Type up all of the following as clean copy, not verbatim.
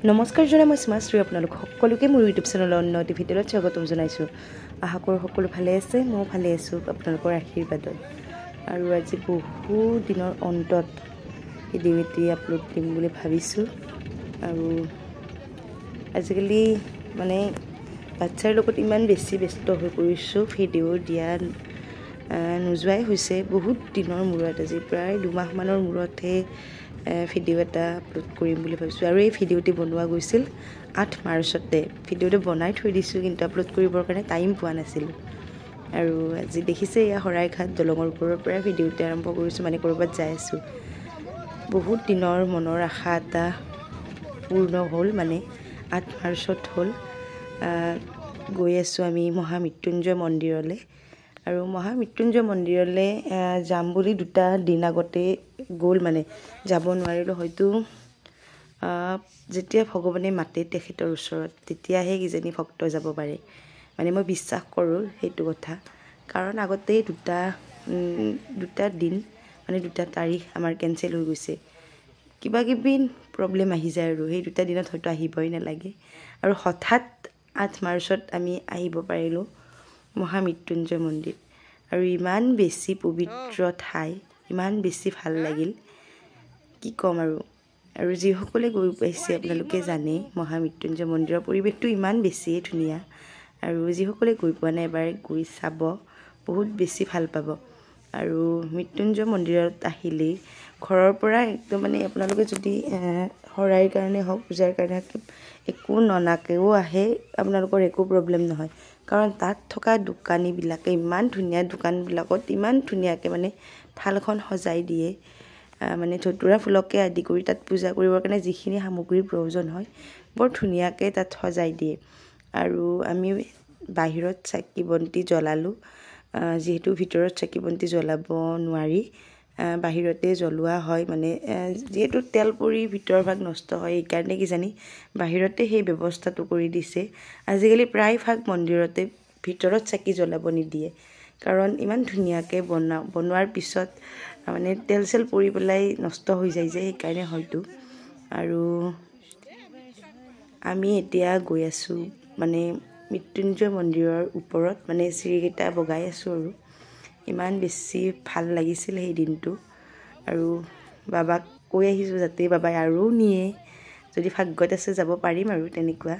নমস্কাৰ জনাই মই সীমাশ্ৰী আপোনালোক সকলোকে মোৰ ইউটিউব চেনেলৰ অন্য এটি ভিডিঅ'ত স্বাগতম জনাইছোঁ। আশা কৰোঁ সকলো ভালে আছে, মই ভালে আছোঁ আপোনালোকৰ আশীৰ্বাদত। আৰু আজি বহু দিনৰ অন্তত ভিডিঅ' এটি আপলোড দিম বুলি ভাবিছোঁ। আৰু আজিকালি মানে বাচ্ছাৰ লগত ইমান বেছি ব্যস্ত হৈ পৰিছোঁ, ভিডিঅ' দিয়া নোযোৱাই হৈছে। বহুত দিনৰ মূৰত আজি প্ৰায় 2 মাহমানৰ মূৰতহে ভিডিঅ' এটা আপলোড কৰিম বুলি ভাবিছোঁ। আৰু এই ভিডিঅ'টি বনোৱা গৈছিল 8 মাৰ্চতে। ভিডিঅ'টো বনাই থৈ দিছোঁ, কিন্তু আপলোড কৰিবৰ কাৰণে টাইম পোৱা নাছিলোঁ। আৰু আজি দেখিছে এয়া শৰাইঘাট দলঙৰ ওপৰৰ পৰা ভিডিঅ'টি আৰম্ভ কৰিছোঁ, মানে ক'ৰবাত যাই আছোঁ। বহুত দিনৰ মনৰ আশা এটা পূৰ্ণ হ'ল, মানে 8 মাৰ্চত হ'ল। গৈ আছোঁ আমি মহামৃত্যুঞ্জয় মন্দিৰলৈ। আৰু মহামৃত্যুঞ্জয় মন্দিৰলৈ যাম বুলি 2টা দিন আগতে গ'ল, মানে যাব নোৱাৰিলোঁ। হয়তো যেতিয়া ভগৱানে মাতে তেখেতৰ ওচৰত, তেতিয়াহে কিজানি ভক্ত যাব পাৰে, মানে মই বিশ্বাস কৰোঁ সেইটো কথা। কাৰণ আগতেই 2টা দিন মানে 2টা তাৰিখ আমাৰ কেঞ্চেল হৈ গৈছে। কিবা কিবি প্ৰব্লেম আহি যায়, আৰু সেই 2টা দিনত হয়তো আহিবই নালাগে। আৰু হঠাৎ 8 মাৰ্চত আমি আহিব পাৰিলোঁ মহামৃত্যুঞ্জয় মন্দিৰ। আৰু ইমান বেছি পবিত্ৰ ঠাই, ইমান বেছি ভাল লাগিল, কি ক'ম আৰু যিসকলে গৈ পাইছে আপোনালোকে জানে মহামৃত্যুঞ্জয় মন্দিৰৰ পৰিৱেশটো ইমান বেছিয়ে ধুনীয়া। আৰু যিসকলে গৈ পোৱা নাই এবাৰ গৈ চাব, বহুত বেছি ভাল পাব। আৰু মৃত্যুঞ্জয় মন্দিৰত আহিলেই ঘৰৰ পৰা একদম মানে আপোনালোকে যদি শৰাইৰ কাৰণে হওক, পূজাৰ কাৰণে হওক, একো ননাকেও আহে, আপোনালোকৰ একো প্ৰব্লেম নহয়। কাৰণ তাত থকা দোকানীবিলাকে ইমান ধুনীয়া, দোকানবিলাকত ইমান ধুনীয়াকৈ মানে থালখন সজাই দিয়ে। মানে ধতুৰা ফুলকে আদি কৰি তাত পূজা কৰিবৰ কাৰণে যিখিনি সামগ্ৰীৰ প্ৰয়োজন হয়, বৰ ধুনীয়াকৈ তাত সজাই দিয়ে। আৰু আমি বাহিৰত চাকি বন্তি জ্বলালোঁ, যিহেতু ভিতৰত চাকি বন্তি জ্বলাব নোৱাৰি, বাহিৰতে জ্বলোৱা হয়। মানে যিহেতু তেল পৰি ভিতৰ ভাগ নষ্ট হয়, সেইকাৰণে কিজানি বাহিৰতে সেই ব্যৱস্থাটো কৰি দিছে। আজিকালি প্ৰায়ভাগ মন্দিৰতে ভিতৰত চাকি জ্বলাব নিদিয়ে, কাৰণ ইমান ধুনীয়াকৈ বনোৱাৰ পিছত মানে তেল চেল পৰি পেলাই নষ্ট হৈ যায় যে, সেইকাৰণে হয়তো। আৰু আমি এতিয়া গৈ আছোঁ মানে মৃত্যুঞ্জয় মন্দিৰৰ ওপৰত, মানে চিৰিকেইটা বগাই আছোঁ। আৰু ইমান বেছি ভাল লাগিছিল সেই দিনটো। আৰু বাবাক কৈ আহিছোঁ যাতে বাবাই আৰু নিয়ে, যদি ভাগ্যত আছে যাব পাৰিম আৰু তেনেকুৱা।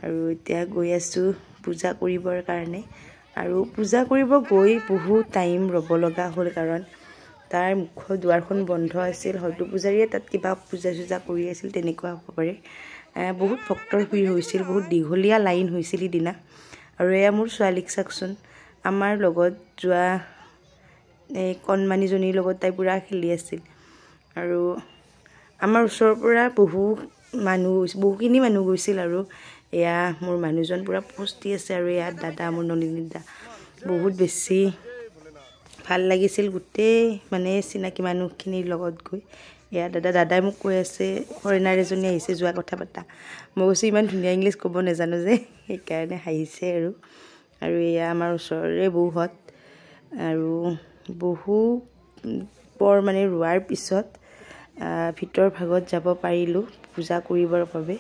আৰু এতিয়া গৈ আছোঁ পূজা কৰিবৰ কাৰণে। আৰু পূজা কৰিব গৈ বহুত টাইম ৰ'ব লগা হ'ল, কাৰণ তাৰ মুখৰ দুৱাৰখন বন্ধ আছিল। হয়তো পূজাৰীয়ে তাত কিবা পূজা চূজা কৰি আছিল, তেনেকুৱা হ'ব পাৰে। বহুত ভক্তৰ ভিৰ হৈছিল, বহুত দীঘলীয়া লাইন হৈছিল সিদিনা। আৰু এয়া মোৰ ছোৱালীক চাওকচোন, আমাৰ লগত যোৱা এই কণমানিজনীৰ লগত তাই পূৰা খেলি আছিল। আৰু আমাৰ ওচৰৰ পৰা বহুখিনি মানুহ গৈছিল। আৰু এয়া মোৰ মানুহজন পূৰা ফষ্টি আছে, আৰু এয়া দাদা, মোৰ নলিনী দা। বহুত বেছি ভাল লাগিছিল গোটেই মানে চিনাকি মানুহখিনিৰ লগত গৈ। এয়া দাদাই মোক কৈ আছে ফৰেনাৰ এজনী আহিছে, যোৱা কথা পাতা। মই কৈছোঁ ইমান ধুনীয়া ইংলিছ ক'ব নাজানো যে, সেইকাৰণে হাঁহিছে। আৰু এয়া আমাৰ ওচৰৰে বৌহঁত। আৰু বহু পৰ মানে ৰোৱাৰ পিছত ভিতৰ ভাগত যাব পাৰিলোঁ পূজা কৰিবৰ বাবে।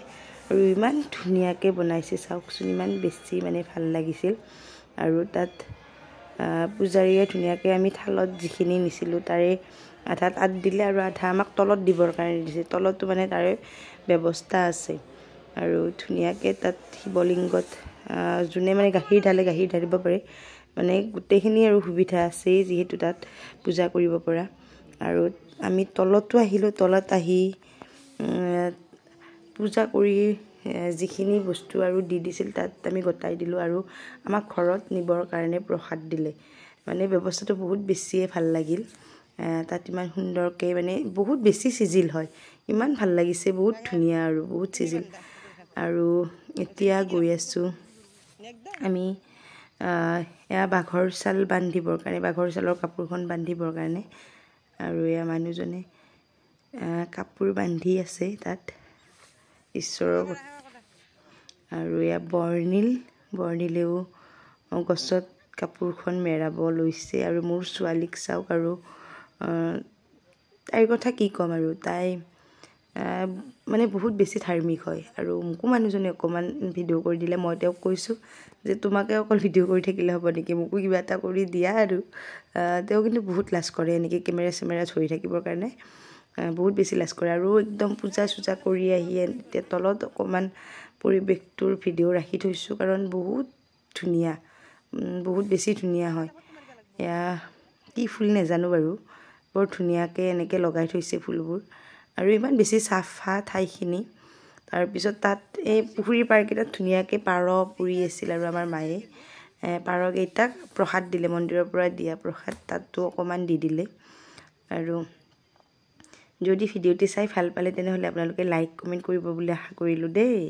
আৰু ইমান ধুনীয়াকৈ বনাইছে চাওকচোন, ইমান বেছি মানে ভাল লাগিছিল। আৰু তাত পূজাৰীয়ে ধুনীয়াকৈ আমি থালত যিখিনি নিছিলোঁ তাৰে আধা তাত দিলে, আৰু আধা আমাক তলত দিবৰ কাৰণে দিছে। তলতো মানে তাৰে ব্যৱস্থা আছে। আৰু ধুনীয়াকৈ তাত শিৱলিংগত যোনে মানে গাখীৰ ঢালিব পাৰে, মানে গোটেইখিনি আৰু সুবিধা আছেই, যিহেতু তাত পূজা কৰিব পৰা। আৰু আমি তলতো আহিলোঁ, তলত আহি পূজা কৰি যিখিনি বস্তু আৰু দি দিছিল তাত আমি গতাই দিলোঁ। আৰু আমাক ঘৰত নিবৰ কাৰণে প্ৰসাদ দিলে। মানে ব্যৱস্থাটো বহুত বেছিয়ে ভাল লাগিল। তাত ইমান সুন্দৰকৈ মানে বহুত বেছি চিজিল হয়, ইমান ভাল লাগিছে, বহুত ধুনীয়া আৰু বহুত চিজিল। আৰু এতিয়া গৈ আছোঁ আমি এয়া বাঘৰ ছাল বান্ধিবৰ কাৰণে, বাঘৰ ছালৰ কাপোৰখন বান্ধিবৰ কাৰণে। আৰু এয়া মানুহজনে কাপোৰ বান্ধি আছে তাত ঈশ্বৰৰ। আৰু এয়া বৰ্ণিলেও গছত কাপোৰখন মেৰাব লৈছে। আৰু মোৰ ছোৱালীক চাওক, আৰু তাইৰ কথা কি ক'ম, আৰু তাই মানে বহুত বেছি ধাৰ্মিক হয় আৰু মোকো মানুহজনে অকণমান ভিডিঅ' কৰি দিলে মই তেওঁক কৈছোঁ যে তোমাকে অকল ভিডিঅ' কৰি থাকিলে হ'ব নেকি মোকো কিবা এটা কৰি দিয়া আৰু তেওঁ কিন্তু বহুত লাজ কৰে এনেকৈ কেমেৰা চেমেৰা ধৰি থাকিবৰ কাৰণে বহুত বেছি লাজ কৰে আৰু একদম পূজা চূজা কৰি আহি এতিয়া তলত অকণমান পৰিৱেশটোৰ ভিডিঅ' ৰাখি থৈছোঁ কাৰণ বহুত ধুনীয়া বহুত বেছি ধুনীয়া হয় এয়া কি ফুল নাজানো বাৰু বৰ ধুনীয়াকৈ এনেকৈ লগাই থৈছে ফুলবোৰ আৰু ইমান বেছি চাফা ঠাইখিনি তাৰপিছত তাত এই পুখুৰীৰ পাৰকেইটাত ধুনীয়াকৈ পাৰ পুৰি আছিল আৰু আমাৰ মায়ে পাৰকেইটাক প্ৰসাদ দিলে মন্দিৰৰ পৰা দিয়া প্ৰসাদ তাতো অকণমান দি দিলে আৰু যদি ভিডিঅ'টি চাই ভাল পালে তেনেহ'লে আপোনালোকে লাইক কমেণ্ট কৰিব বুলি আশা কৰিলোঁ দেই।